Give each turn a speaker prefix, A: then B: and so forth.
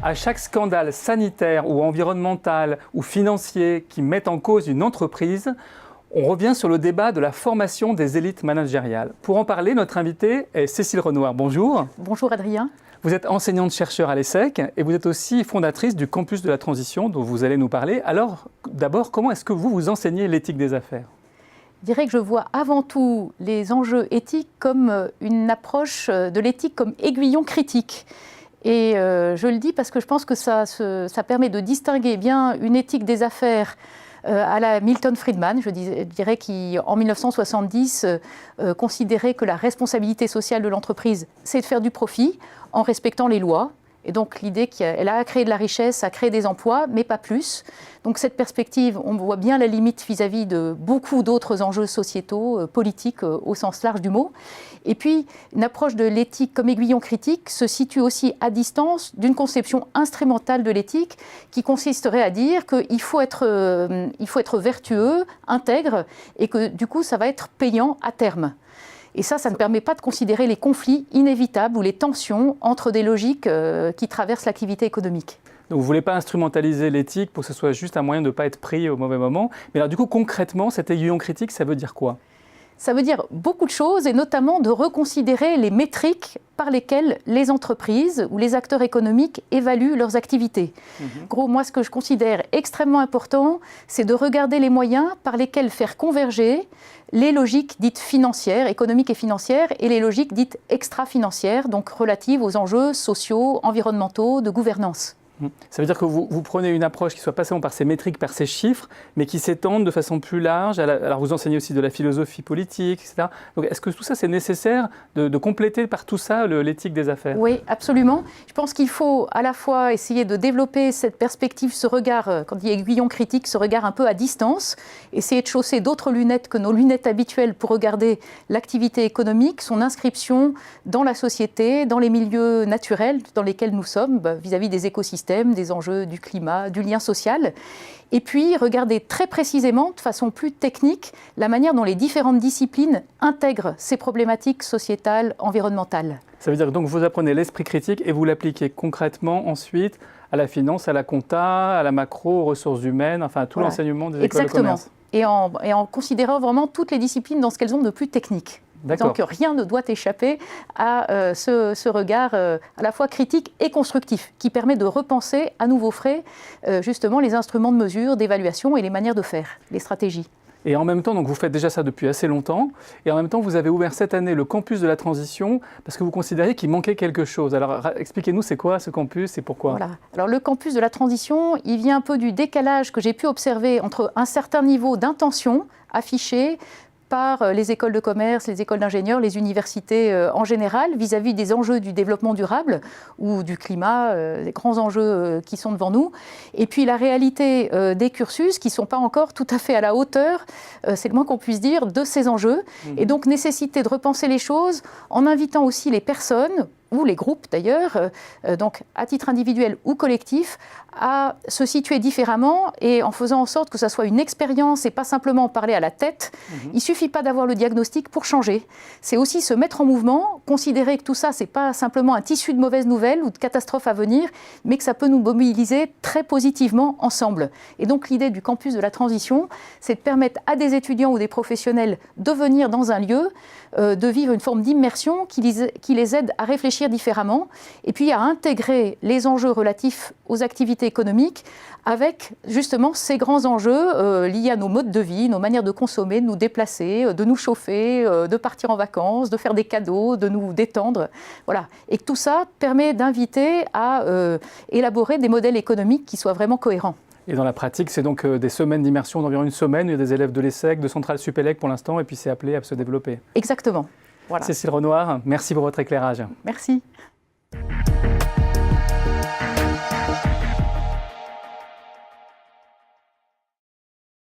A: À chaque scandale sanitaire ou environnemental ou financier qui met en cause une entreprise, on revient sur le débat de la formation des élites managériales. Pour en parler, notre invitée est Cécile Renoir. Bonjour.
B: Bonjour Adrien.
A: Vous êtes enseignante-chercheur à l'ESSEC et vous êtes aussi fondatrice du campus de la transition dont vous allez nous parler. Alors, d'abord, comment est-ce que vous enseignez l'éthique des affaires ?
B: Je dirais que je vois avant tout les enjeux éthiques comme une approche de l'éthique comme aiguillon critique. Et je le dis parce que je pense que ça permet de distinguer bien une éthique des affaires à la Milton Friedman, je dirais qui en 1970 considérait que la responsabilité sociale de l'entreprise, c'est de faire du profit en respectant les lois. Et donc l'idée qu'elle a créé de la richesse, a créé des emplois, mais pas plus. Donc cette perspective, on voit bien la limite vis-à-vis de beaucoup d'autres enjeux sociétaux, politiques au sens large du mot. Et puis une approche de l'éthique comme aiguillon critique se situe aussi à distance d'une conception instrumentale de l'éthique qui consisterait à dire qu'il faut être vertueux, intègre, et que du coup ça va être payant à terme. Et ça ne permet pas de considérer les conflits inévitables ou les tensions entre des logiques qui traversent l'activité économique.
A: Donc vous ne voulez pas instrumentaliser l'éthique pour que ce soit juste un moyen de ne pas être pris au mauvais moment. Mais alors du coup, concrètement, cet aiguillon critique, ça veut dire quoi ?
B: Ça veut dire beaucoup de choses, et notamment de reconsidérer les métriques par lesquelles les entreprises ou les acteurs économiques évaluent leurs activités. Gros, moi, ce que je considère extrêmement important, c'est de regarder les moyens par lesquels faire converger les logiques dites financières, économiques et financières, et les logiques dites extra-financières, donc relatives aux enjeux sociaux, environnementaux, de gouvernance.
A: Ça veut dire que vous prenez une approche qui ne soit pas seulement par ces métriques, par ces chiffres, mais qui s'étende de façon plus large. Alors vous enseignez aussi de la philosophie politique, etc. Donc est-ce que tout ça, c'est nécessaire de compléter par tout ça l'éthique des affaires ?
B: Oui, absolument. Je pense qu'il faut à la fois essayer de développer cette perspective, ce regard, quand il y a aiguillon critique, ce regard un peu à distance, essayer de chausser d'autres lunettes que nos lunettes habituelles pour regarder l'activité économique, son inscription dans la société, dans les milieux naturels dans lesquels nous sommes, vis-à-vis des écosystèmes, des enjeux du climat, du lien social. Et puis, regarder très précisément, de façon plus technique, la manière dont les différentes disciplines intègrent ces problématiques sociétales, environnementales.
A: Ça veut dire donc vous apprenez l'esprit critique et vous l'appliquez concrètement ensuite à la finance, à la compta, à la macro, aux ressources humaines, enfin à tout l'enseignement des écoles de commerce.
B: Exactement. Et en considérant vraiment toutes les disciplines dans ce qu'elles ont de plus technique. Donc rien ne doit échapper à ce regard à la fois critique et constructif qui permet de repenser à nouveau frais justement les instruments de mesure, d'évaluation et les manières de faire, les stratégies.
A: Et en même temps, donc vous faites déjà ça depuis assez longtemps, et en même temps vous avez ouvert cette année le campus de la transition parce que vous considériez qu'il manquait quelque chose. Alors expliquez-nous, c'est quoi ce campus et pourquoi ?
B: Voilà. Alors le campus de la transition, il vient un peu du décalage que j'ai pu observer entre un certain niveau d'intention affiché par les écoles de commerce, les écoles d'ingénieurs, les universités en général, vis-à-vis des enjeux du développement durable ou du climat, les grands enjeux qui sont devant nous. Et puis la réalité des cursus qui ne sont pas encore tout à fait à la hauteur, c'est le moins qu'on puisse dire, de ces enjeux. Et donc nécessité de repenser les choses en invitant aussi les personnes, ou les groupes d'ailleurs, donc à titre individuel ou collectif, à se situer différemment et en faisant en sorte que ça soit une expérience et pas simplement parler à la tête. Il ne suffit pas d'avoir le diagnostic pour changer. C'est aussi se mettre en mouvement, considérer que tout ça, ce n'est pas simplement un tissu de mauvaises nouvelles ou de catastrophes à venir, mais que ça peut nous mobiliser très positivement ensemble. Et donc l'idée du campus de la transition, c'est de permettre à des étudiants ou des professionnels de venir dans un lieu, de vivre une forme d'immersion qui les aide à réfléchir différemment et puis à intégrer les enjeux relatifs aux activités économiques avec justement ces grands enjeux liés à nos modes de vie, nos manières de consommer, de nous déplacer, de nous chauffer, de partir en vacances, de faire des cadeaux, de nous détendre. Voilà. Et que tout ça permet d'inviter à élaborer des modèles économiques qui soient vraiment cohérents.
A: Et dans la pratique, c'est donc des semaines d'immersion d'environ une semaine. Il y a des élèves de l'ESSEC, de Centrale Supélec pour l'instant, et puis c'est appelé à se développer.
B: Exactement. Voilà.
A: Cécile Renoir, merci pour votre éclairage.
B: Merci.